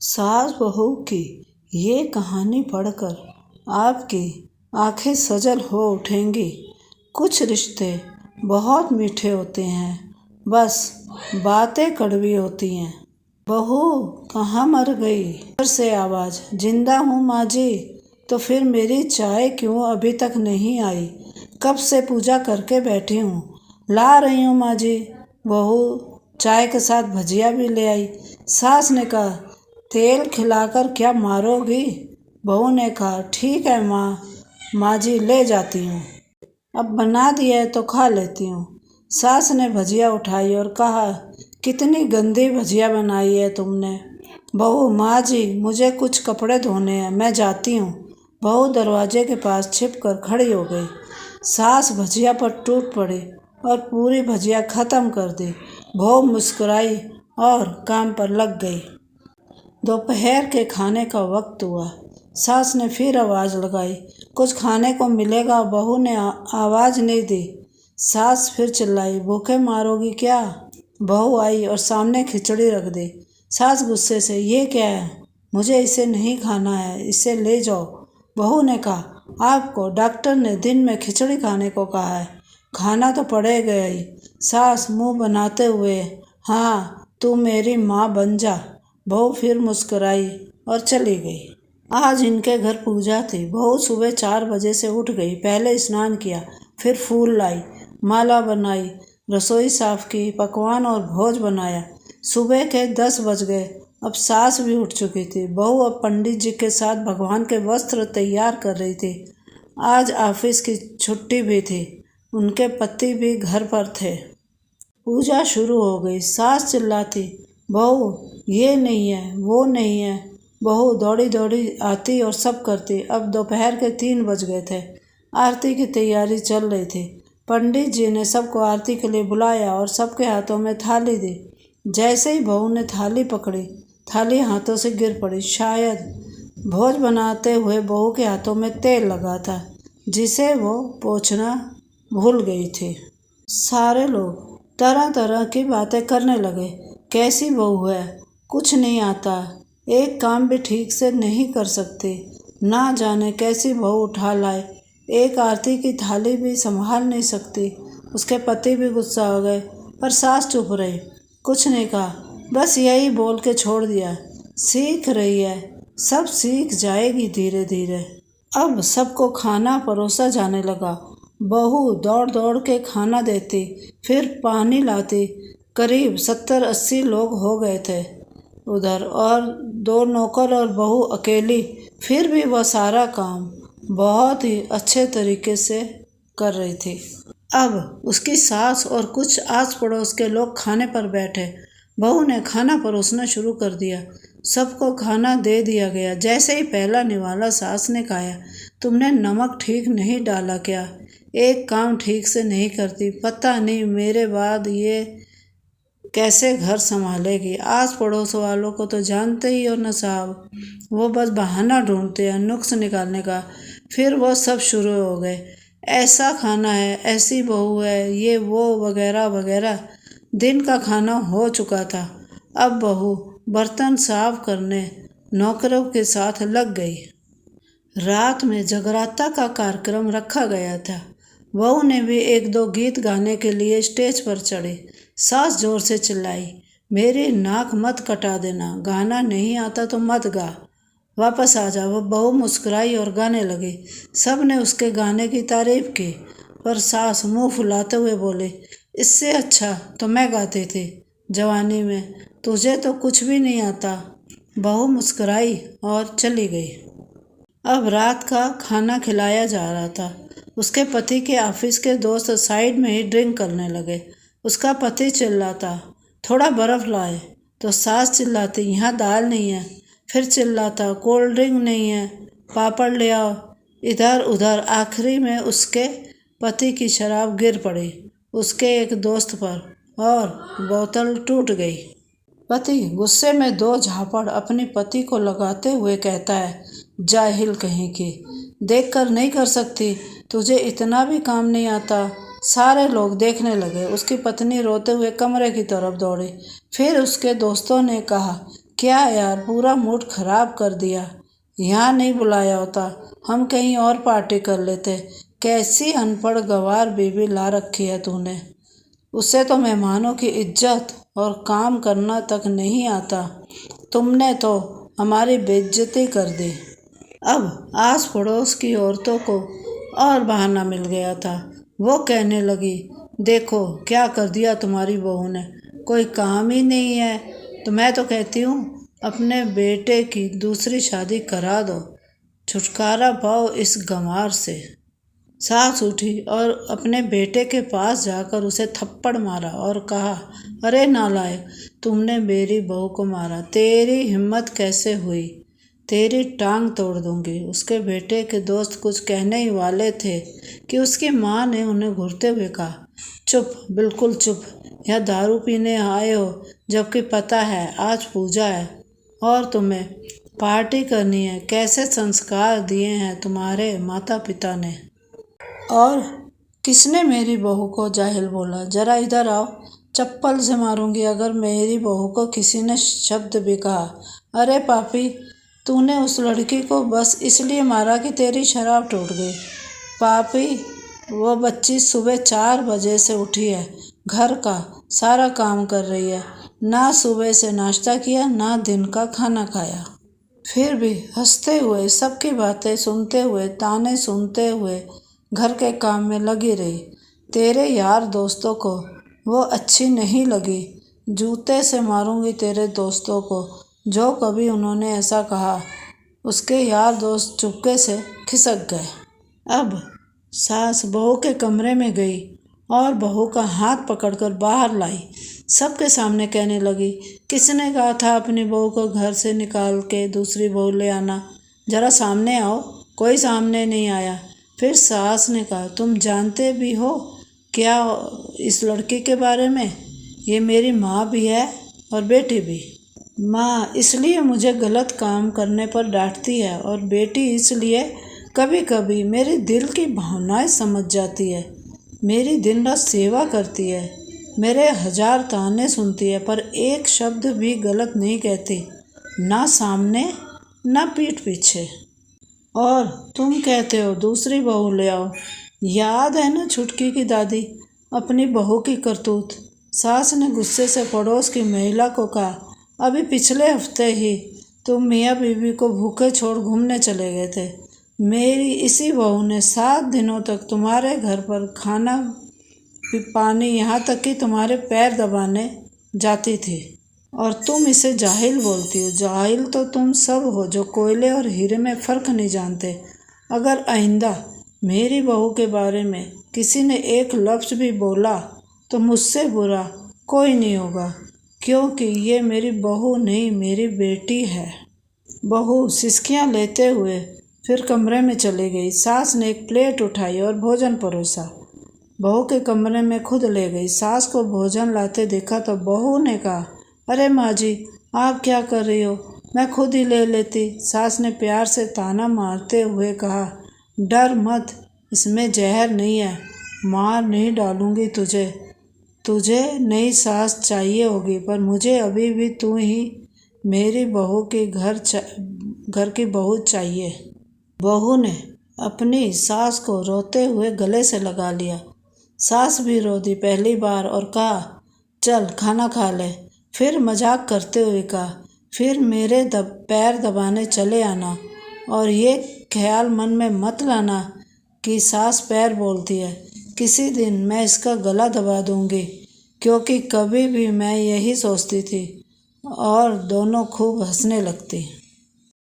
सास बहू की ये कहानी पढ़कर आपकी आंखें सजल हो उठेंगी। कुछ रिश्ते बहुत मीठे होते हैं, बस बातें कड़वी होती हैं। बहू कहाँ मर गई? घर से आवाज़, जिंदा हूँ माँ जी। तो फिर मेरी चाय क्यों अभी तक नहीं आई? कब से पूजा करके बैठी हूँ, ला रही हूँ माँ जी। बहू चाय के साथ भजिया भी ले आई। सास ने कहा, तेल खिलाकर क्या मारोगी? बहू ने कहा, ठीक है माँ जी ले जाती हूँ। अब बना दिया है तो खा लेती हूँ। सास ने भजिया उठाई और कहा, कितनी गंदी भजिया बनाई है तुमने। बहू, माँ जी मुझे कुछ कपड़े धोने हैं, मैं जाती हूँ। बहू दरवाजे के पास छिपकर खड़ी हो गई। सास भजिया पर टूट पड़ी और पूरी भजिया खत्म कर दी। बहू मुस्कुराई और काम पर लग गई। दोपहर के खाने का वक्त हुआ। सास ने फिर आवाज़ लगाई, कुछ खाने को मिलेगा? बहू ने आवाज़ नहीं दी। सास फिर चिल्लाई, भूखे मारोगी क्या? बहू आई और सामने खिचड़ी रख दी। सास गुस्से से, ये क्या है? मुझे इसे नहीं खाना है, इसे ले जाओ। बहू ने कहा, आपको डॉक्टर ने दिन में खिचड़ी खाने को कहा है, खाना तो पड़ेगा ही। सास मुंह बनाते हुए, हाँ तू मेरी माँ बन जा। बहू फिर मुस्कुराई और चली गई। आज इनके घर पूजा थी। बहू सुबह 4 बजे से उठ गई। पहले स्नान किया, फिर फूल लाई, माला बनाई, रसोई साफ की, पकवान और भोज बनाया। सुबह के 10 बज गए। अब सास भी उठ चुकी थी। बहू अब पंडित जी के साथ भगवान के वस्त्र तैयार कर रही थी। आज ऑफिस की छुट्टी भी थी। उनके पति भी घर पर थे। पूजा शुरू हो गई। सास चिल्लाती, बहू ये नहीं है, वो नहीं है। बहू दौड़ी दौड़ी आती और सब करती। अब दोपहर के 3 बज गए थे। आरती की तैयारी चल रही थी। पंडित जी ने सबको आरती के लिए बुलाया और सबके हाथों में थाली दी। जैसे ही बहू ने थाली पकड़ी, थाली हाथों से गिर पड़ी। शायद भोज बनाते हुए बहू के हाथों में तेल लगा था, जिसे वो पोंछना भूल गई थी। सारे लोग तरह तरह की बातें करने लगे। कैसी बहू है, कुछ नहीं आता, एक काम भी ठीक से नहीं कर सकती, ना जाने कैसी बहू उठा लाए, एक आरती की थाली भी संभाल नहीं सकती। उसके पति भी गुस्सा हो गए, पर सास चुप रही, कुछ नहीं कहा, बस यही बोल के छोड़ दिया, सीख रही है, सब सीख जाएगी धीरे धीरे। अब सबको खाना परोसा जाने लगा। बहू दौड़ दौड़ के खाना देती, फिर पानी लाती। करीब 70-80 लोग हो गए थे उधर, और 2 नौकर और बहू अकेली। फिर भी वह सारा काम बहुत ही अच्छे तरीके से कर रही थी। अब उसकी सास और कुछ आस पड़ोस के लोग खाने पर बैठे। बहू ने खाना परोसना शुरू कर दिया। सबको खाना दे दिया गया। जैसे ही पहला निवाला सास ने खाया, तुमने नमक ठीक नहीं डाला क्या? एक काम ठीक से नहीं करती, पता नहीं मेरे बाद ये कैसे घर संभालेगी। आस पड़ोस वालों को तो जानते ही हो ना साहब, वो बस बहाना ढूंढते हैं नुक्स निकालने का। फिर वो सब शुरू हो गए, ऐसा खाना है, ऐसी बहू है, ये वो वगैरह वगैरह। दिन का खाना हो चुका था। अब बहू बर्तन साफ करने नौकरों के साथ लग गई। रात में जगराता का कार्यक्रम रखा गया था। बहू ने भी 1-2 गीत गाने के लिए स्टेज पर चढ़ी। सास जोर से चिल्लाई, मेरी नाक मत कटा देना, गाना नहीं आता तो मत गा, वापस आ जा। वो बहू मुस्कुराई और गाने लगी। सब ने उसके गाने की तारीफ की, पर सास मुंह फुलाते हुए बोले, इससे अच्छा तो मैं गाती थी जवानी में, तुझे तो कुछ भी नहीं आता। बहू मुस्कुराई और चली गई। अब रात का खाना खिलाया जा रहा था। उसके पति के ऑफिस के दोस्त साइड में ही ड्रिंक करने लगे। उसका पति चिल्लाता, थोड़ा बर्फ़ लाए, तो सास चिल्लाती, यहाँ दाल नहीं है। फिर चिल्लाता, कोल्ड ड्रिंक नहीं है, पापड़ ले आओ। इधर उधर आखिरी में उसके पति की शराब गिर पड़ी उसके एक दोस्त पर और बोतल टूट गई। पति गुस्से में 2 झापड़ अपनी पति को लगाते हुए कहता है, जाहिल कहीं की, देखकर नहीं कर सकती, तुझे इतना भी काम नहीं आता। सारे लोग देखने लगे। उसकी पत्नी रोते हुए कमरे की तरफ दौड़ी। फिर उसके दोस्तों ने कहा, क्या यार, पूरा मूड खराब कर दिया। यहाँ नहीं बुलाया होता, हम कहीं और पार्टी कर लेते। कैसी अनपढ़ गंवार बीवी ला रखी है तूने। उसे तो मेहमानों की इज्जत और काम करना तक नहीं आता। तुमने तो हमारी बेइज्जती कर दी। अब आस पड़ोस की औरतों को और बहाना मिल गया था। वो कहने लगी, देखो क्या कर दिया तुम्हारी बहू ने, कोई काम ही नहीं है। तो मैं तो कहती हूँ अपने बेटे की दूसरी शादी करा दो, छुटकारा पाओ इस गंवार से। सास उठी और अपने बेटे के पास जाकर उसे थप्पड़ मारा और कहा, अरे नालायक, तुमने मेरी बहू को मारा, तेरी हिम्मत कैसे हुई, तेरी टांग तोड़ दूंगी। उसके बेटे के दोस्त कुछ कहने ही वाले थे कि उसकी माँ ने उन्हें घूरते हुए कहा, चुप, बिल्कुल चुप। यह दारू पीने आए हो, जबकि पता है आज पूजा है और तुम्हें पार्टी करनी है। कैसे संस्कार दिए हैं तुम्हारे माता पिता ने। और किसने मेरी बहू को जाहिल बोला? जरा इधर आओ, चप्पल से मारूंगी अगर मेरी बहू को किसी ने शब्द भी कहा। अरे पापी, तूने उस लड़की को बस इसलिए मारा कि तेरी शराब टूट गई। पापी, वो बच्ची सुबह 4 बजे से उठी है, घर का सारा काम कर रही है, ना सुबह से नाश्ता किया ना दिन का खाना खाया। फिर भी हंसते हुए, सबकी बातें सुनते हुए, ताने सुनते हुए घर के काम में लगी रही। तेरे यार दोस्तों को वो अच्छी नहीं लगी। जूते से मारूंगी तेरे दोस्तों को जो कभी उन्होंने ऐसा कहा। उसके यार दोस्त चुपके से खिसक गए। अब सास बहू के कमरे में गई और बहू का हाथ पकड़कर बाहर लाई। सबके सामने कहने लगी, किसने कहा था अपनी बहू को घर से निकाल के दूसरी बहू ले आना? जरा सामने आओ। कोई सामने नहीं आया। फिर सास ने कहा, तुम जानते भी हो क्या इस लड़की के बारे में? ये मेरी माँ भी है और बेटी भी। माँ इसलिए मुझे गलत काम करने पर डांटती है और बेटी इसलिए कभी कभी मेरे दिल की भावनाएं समझ जाती है। मेरी दिन रात सेवा करती है, मेरे 1000 ताने सुनती है, पर एक शब्द भी गलत नहीं कहती, ना सामने ना पीठ पीछे। और तुम कहते हो दूसरी बहू ले आओ। याद है ना छुटकी की दादी, अपनी बहू की करतूत। सास ने गुस्से से पड़ोस की महिला को कहा, अभी पिछले हफ्ते ही तुम मियाँ बीवी को भूखे छोड़ घूमने चले गए थे। मेरी इसी बहू ने 7 दिनों तक तुम्हारे घर पर खाना पानी, यहाँ तक कि तुम्हारे पैर दबाने जाती थी, और तुम इसे जाहिल बोलती हो। जाहिल तो तुम सब हो जो कोयले और हीरे में फ़र्क नहीं जानते। अगर आइंदा मेरी बहू के बारे में किसी ने एक लफ्ज़ भी बोला तो मुझसे बुरा कोई नहीं होगा, क्योंकि ये मेरी बहू नहीं, मेरी बेटी है। बहू सिसकियाँ लेते हुए फिर कमरे में चली गई। सास ने एक प्लेट उठाई और भोजन परोसा। बहू के कमरे में खुद ले गई। सास को भोजन लाते देखा तो बहू ने कहा, अरे माँ जी, आप क्या कर रही हो, मैं खुद ही ले लेती। सास ने प्यार से ताना मारते हुए कहा, डर मत, इसमें जहर नहीं है, मार नहीं डालूंगी तुझे। तुझे नई सास चाहिए होगी, पर मुझे अभी भी तू ही मेरी बहू की घर की बहू चाहिए। बहू ने अपनी सास को रोते हुए गले से लगा लिया। सास भी रो दी पहली बार और कहा, चल खाना खा ले। फिर मजाक करते हुए कहा, फिर मेरे पैर दबाने चले आना, और ये ख्याल मन में मत लाना कि सास पैर बोलती है। किसी दिन मैं इसका गला दबा दूंगी, क्योंकि कभी भी मैं यही सोचती थी। और दोनों खूब हंसने लगती।